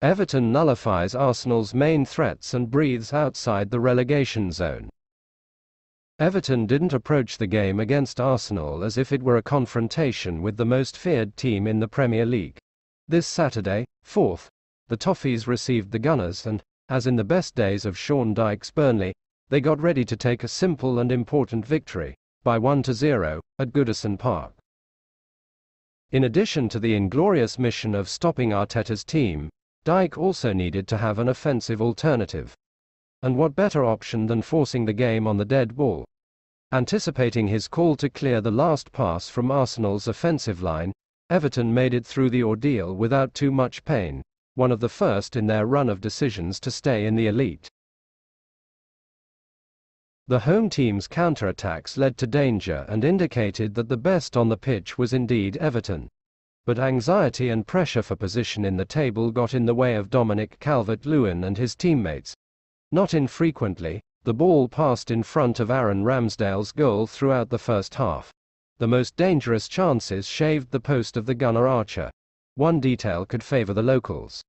Everton nullifies Arsenal's main threats and breathes outside the relegation zone. Everton didn't approach the game against Arsenal as if it were a confrontation with the most feared team in the Premier League. This Saturday, 4th, the Toffees received the Gunners and, as in the best days of Sean Dyche's Burnley, they got ready to take a simple and important victory, by 1-0, at Goodison Park. In addition to the inglorious mission of stopping Arteta's team, Dyche also needed to have an offensive alternative. And what better option than forcing the game on the dead ball? Anticipating his call to clear the last pass from Arsenal's offensive line, Everton made it through the ordeal without too much pain, one of the first in their run of decisions to stay in the elite. The home team's counter-attacks led to danger and indicated that the best on the pitch was indeed Everton. But anxiety and pressure for position in the table got in the way of CALVERT Lewin and his teammates. Not infrequently, the ball passed in front of Aaron Ramsdale's goal throughout the first half. The most dangerous chances shaved the post of the gunner Archer. One detail could favour the locals.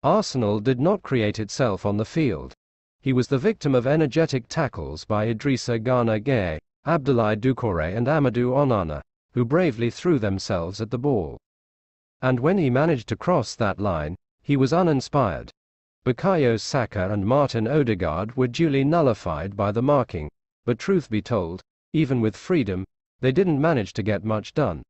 Arsenal did not create itself on the field. He was the victim of energetic tackles by Idrissa Gana Gueye, Abdoulaye Doucoure and Amadou Onana, who bravely threw themselves at the ball. And when he managed to cross that line, he was uninspired. Bukayo Saka and Martin Odegaard were duly nullified by the marking, but truth be told, even with freedom, they didn't manage to get much done.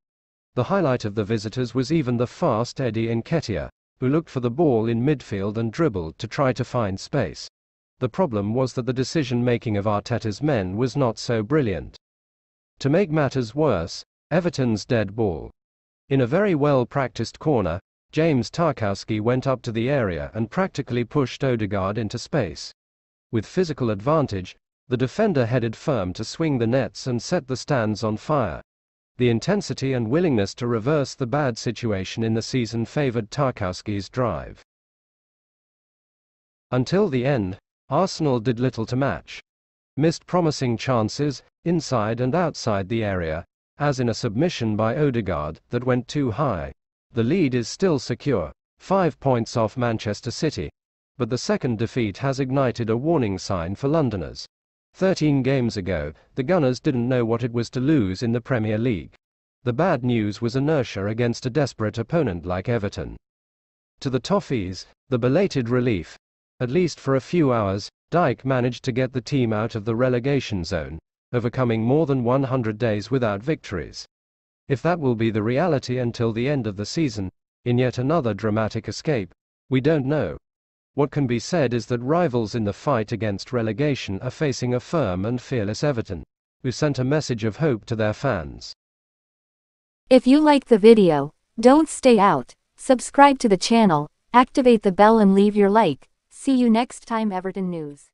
The highlight of the visitors was even the fast Eddie Nketiah, who looked for the ball in midfield and dribbled to try to find space. The problem was that the decision-making of Arteta's men was not so brilliant. To make matters worse, Everton's dead ball. In a very well-practiced corner, James Tarkowski went up to the area and practically pushed Odegaard into space. With physical advantage, the defender headed firm to swing the nets and set the stands on fire. The intensity and willingness to reverse the bad situation in the season favoured Tarkowski's drive. Until the end, Arsenal did little to match. Missed promising chances, inside and outside the area, as in a submission by Odegaard that went too high. The lead is still secure, 5 points off Manchester City, but the second defeat has ignited a warning sign for Londoners. 13 games ago, the Gunners didn't know what it was to lose in the Premier League. The bad news was inertia against a desperate opponent like Everton. To the Toffees, the belated relief. At least for a few hours, Dyche managed to get the team out of the relegation zone, overcoming more than 100 days without victories. If that will be the reality until the end of the season, in yet another dramatic escape, we don't know. What can be said is that rivals in the fight against relegation are facing a firm and fearless Everton, who sent a message of hope to their fans. If you like the video, don't stay out, subscribe to the channel, activate the bell and leave your like. See you next time Everton News.